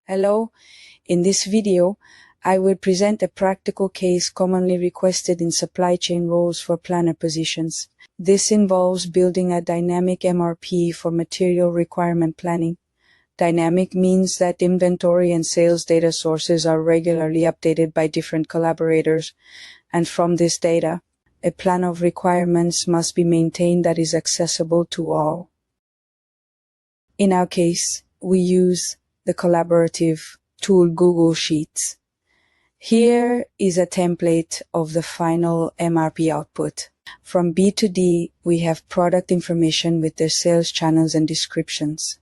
Hello, in this video, I will present a practical case commonly requested in supply chain roles for planner positions. This involves building a dynamic MRP for material requirement planning. Dynamic means that inventory and sales data sources are regularly updated by different collaborators, and from this data, a plan of requirements must be maintained that is accessible to all. In our case, we use the collaborative tool Google Sheets. Here is a template of the final MRP output. From B to D, we have product information with their sales channels and descriptions.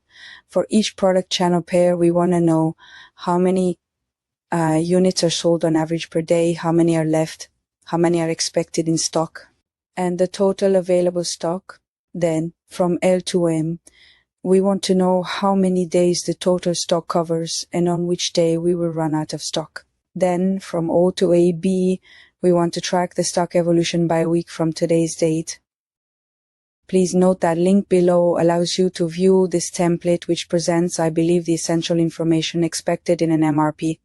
For each product channel pair, we want to know how many units are sold on average per day, how many are left, how many are expected in stock, and the total available stock. Then, from L to M, we want to know how many days the total stock covers and on which day we will run out of stock. Then, from O to AB, we want to track the stock evolution by week from today's date. Please note that link below allows you to view this template, which presents, I believe, the essential information expected in an MRP.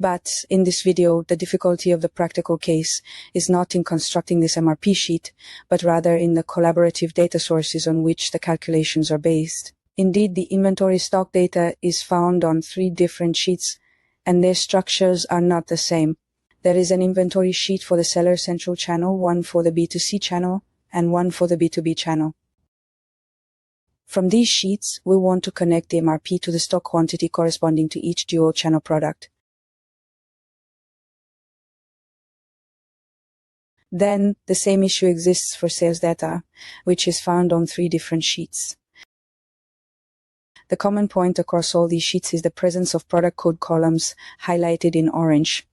But in this video, the difficulty of the practical case is not in constructing this MRP sheet, but rather in the collaborative data sources on which the calculations are based. Indeed, the inventory stock data is found on 3 different sheets, and their structures are not the same. There is an inventory sheet for the seller central channel, one for the B2C channel, and one for the B2B channel. From these sheets, we want to connect the MRP to the stock quantity corresponding to each dual channel product. Then, the same issue exists for sales data, which is found on 3 different sheets. The common point across all these sheets is the presence of product code columns highlighted in orange.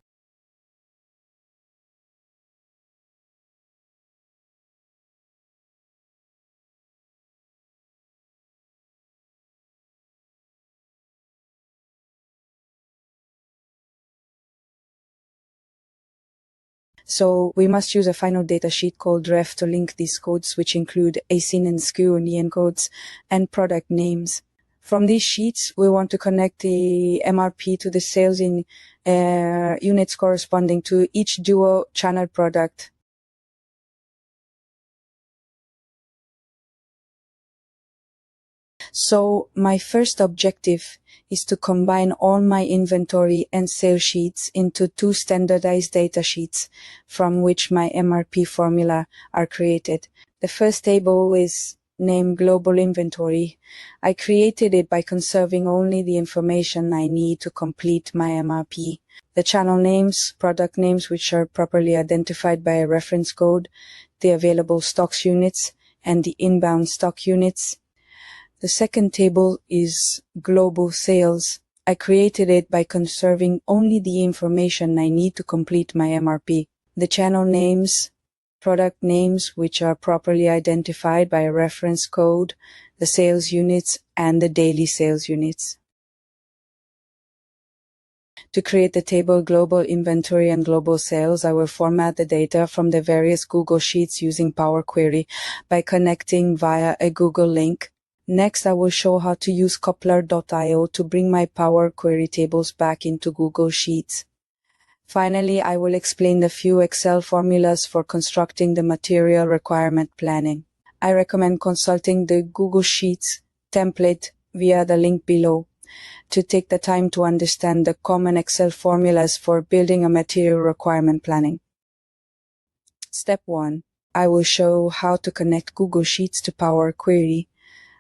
So we must use a final data sheet called ref to link these codes, which include ASIN and SKU and EN codes and product names. From these sheets, we want to connect the MRP to the sales in units corresponding to each dual channel product. So my first objective is to combine all my inventory and sales sheets into 2 standardized data sheets from which my MRP formula are created. The first table is named Global Inventory. I created it by conserving only the information I need to complete my MRP. The channel names, product names which are properly identified by a reference code, the available stocks units, and the inbound stock units. The second table is Global Sales. I created it by conserving only the information I need to complete my MRP. The channel names, product names which are properly identified by a reference code, the sales units, and the daily sales units. To create the table Global Inventory and Global Sales, I will format the data from the various Google Sheets using Power Query by connecting via a Google link. Next, I will show how to use Coupler.io to bring my Power Query tables back into Google Sheets. Finally, I will explain the few Excel formulas for constructing the material requirement planning. I recommend consulting the Google Sheets template via the link below to take the time to understand the common Excel formulas for building a material requirement planning. Step 1. I will show how to connect Google Sheets to Power Query.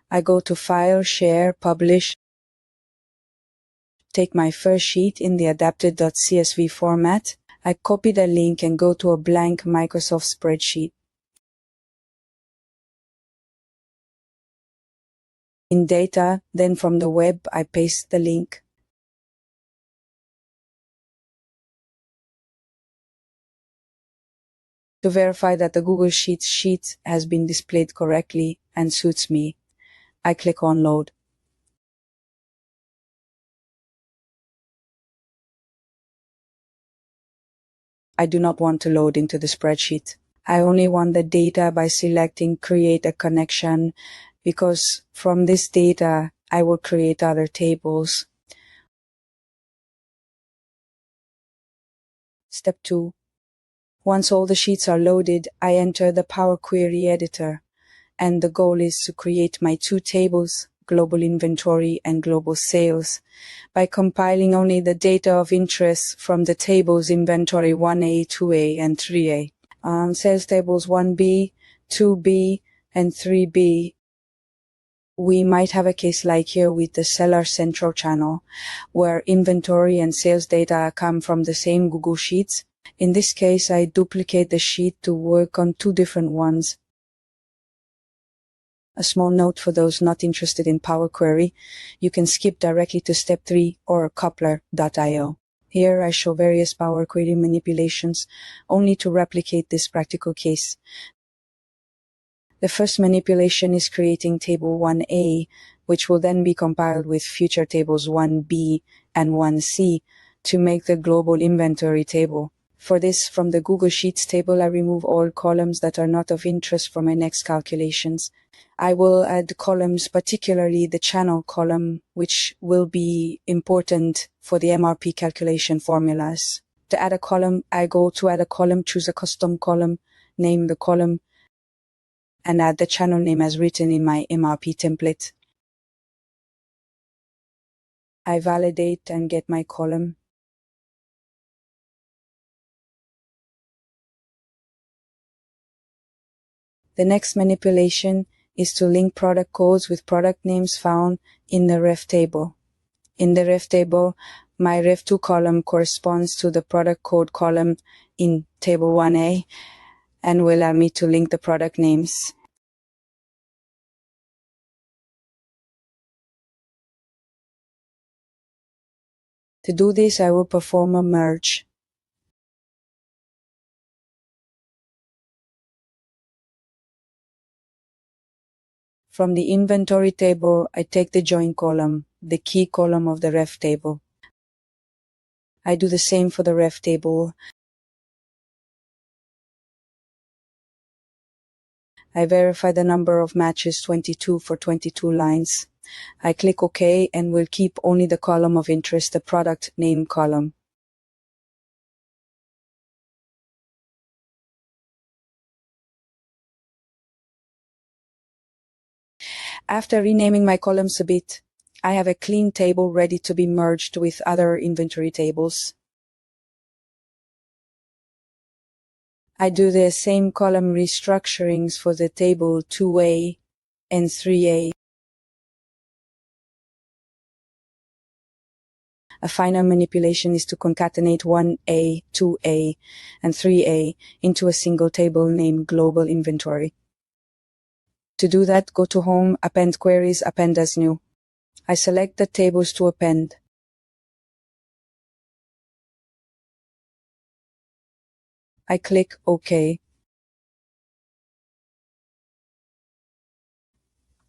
I go to File, Share, Publish, take my first sheet in the adapted.csv format. I copy the link and go to a blank Microsoft spreadsheet. In Data, then from the web, I paste the link. To verify that the Google Sheets sheet has been displayed correctly and suits me, I click on Load. I do not want to load into the spreadsheet. I only want the data by selecting Create a Connection, because from this data I will create other tables. Step 2. Once all the sheets are loaded, I enter the Power Query editor, and the goal is to create my two tables, global inventory and global sales, by compiling only the data of interest from the tables inventory 1A, 2A, and 3A. On sales tables 1B, 2B, and 3B, we might have a case like here with the seller central channel, where inventory and sales data come from the same Google Sheets. In this case, I duplicate the sheet to work on two different ones. A small note for those not interested in Power Query, you can skip directly to step 3 or coupler.io. Here I show various Power Query manipulations only to replicate this practical case. The first manipulation is creating table 1A, which will then be compiled with future tables 1B and 1C to make the global inventory table. For this, from the Google Sheets table, I remove all columns that are not of interest for my next calculations. I will add columns, particularly the channel column, which will be important for the MRP calculation formulas. To add a column, I go to add a column, choose a custom column, name the column, and add the channel name as written in my MRP template. I validate and get my column. The next manipulation is to link product codes with product names found in the ref table. In the ref table, my ref2 column corresponds to the product code column in table 1A and will allow me to link the product names. To do this, I will perform a merge. From the inventory table, I take the join column, the key column of the ref table. I do the same for the ref table. I verify the number of matches 22 for 22 lines. I click OK and will keep only the column of interest, the product name column. After renaming my columns a bit, I have a clean table ready to be merged with other inventory tables. I do the same column restructurings for the table 2A and 3A. A final manipulation is to concatenate 1A, 2A, and 3A into a single table named Global Inventory. To do that, go to Home, Append Queries, Append as New. I select the tables to append. I click OK.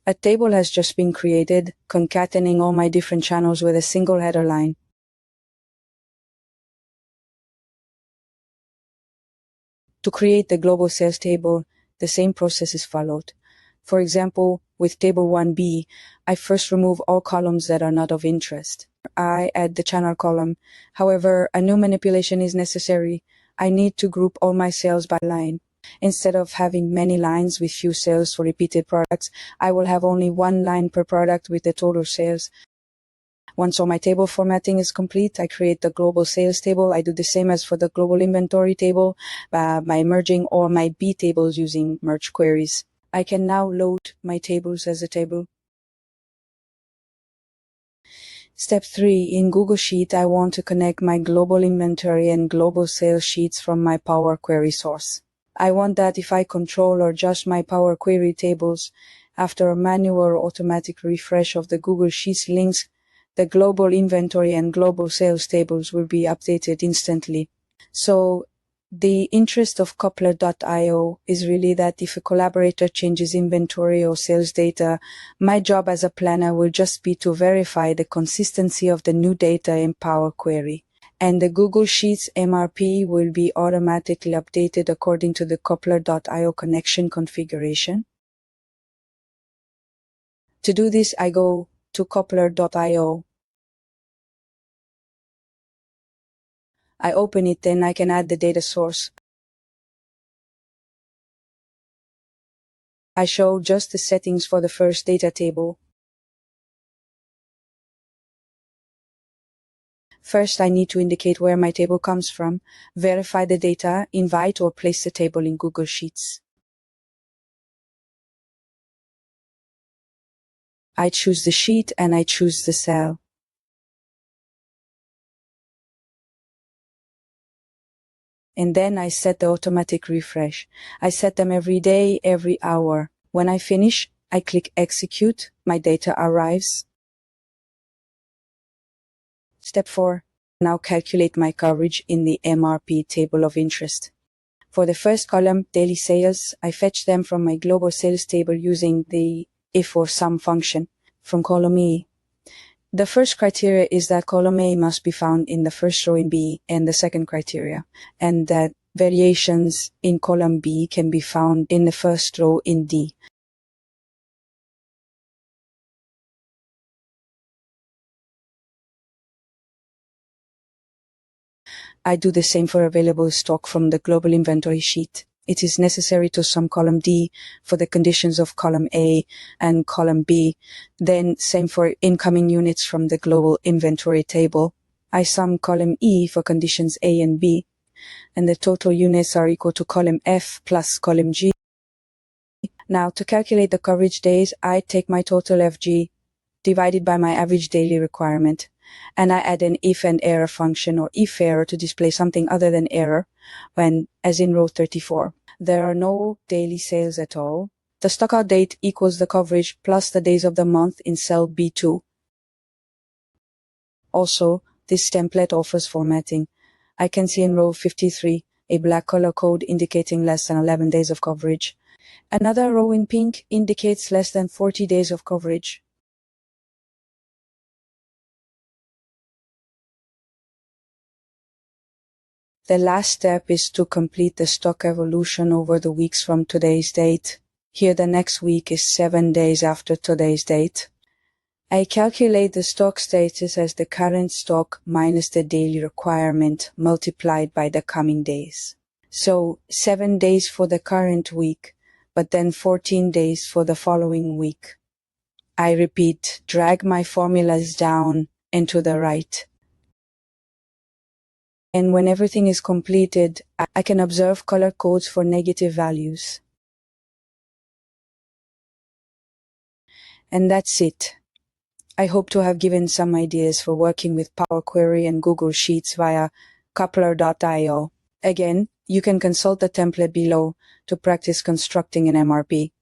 A table has just been created, concatenating all my different channels with a single header line. To create the global sales table, the same process is followed. For example, with table 1B, I first remove all columns that are not of interest. I add the channel column. However, a new manipulation is necessary. I need to group all my sales by line. Instead of having many lines with few sales for repeated products, I will have only one line per product with the total sales. Once all my table formatting is complete, I create the global sales table. I do the same as for the global inventory table by merging all my B tables using merge queries. I can now load my tables as a table. Step 3. In Google Sheet, I want to connect my global inventory and global sales sheets from my Power Query source. I want that if I control or adjust my Power Query tables, after a manual or automatic refresh of the Google Sheets links, the global inventory and global sales tables will be updated instantly. So, the interest of coupler.io is really that if a collaborator changes inventory or sales data, my job as a planner will just be to verify the consistency of the new data in Power Query. And the Google Sheets MRP will be automatically updated according to the coupler.io connection configuration. To do this, I go to coupler.io. I open it, then I can add the data source. I show just the settings for the first data table. First, I need to indicate where my table comes from, verify the data, invite or place the table in Google Sheets. I choose the sheet and I choose the cell. And then I set the automatic refresh. I set them every day, every hour. When I finish, I click execute. My data arrives. Step 4. Now calculate my coverage in the MRP table of interest. For the first column, daily sales, I fetch them from my global sales table using the if or sum function from column E. The first criteria is that column A must be found in the first row in B, and the second criteria, and that variations in column B can be found in the first row in D. I do the same for available stock from the global inventory sheet. It is necessary to sum column D for the conditions of column A and column B. Then same for incoming units from the global inventory table. I sum column E for conditions A and B, and the total units are equal to column F plus column G. Now to calculate the coverage days, I take my total FG divided by my average daily requirement, and I add an if and error function or if error to display something other than error when, as in row 34, there are no daily sales at all. The stockout date equals the coverage plus the days of the month in cell B2. Also, this template offers formatting. I can see in row 53 a black color code indicating less than 11 days of coverage. Another row in pink indicates less than 40 days of coverage. The last step is to complete the stock evolution over the weeks from today's date. Here the next week is 7 days after today's date. I calculate the stock status as the current stock minus the daily requirement multiplied by the coming days. So 7 days for the current week, but then 14 days for the following week. I repeat, drag my formulas down and to the right. And when everything is completed, I can observe color codes for negative values. And that's it. I hope to have given some ideas for working with Power Query and Google Sheets via coupler.io. Again, you can consult the template below to practice constructing an MRP.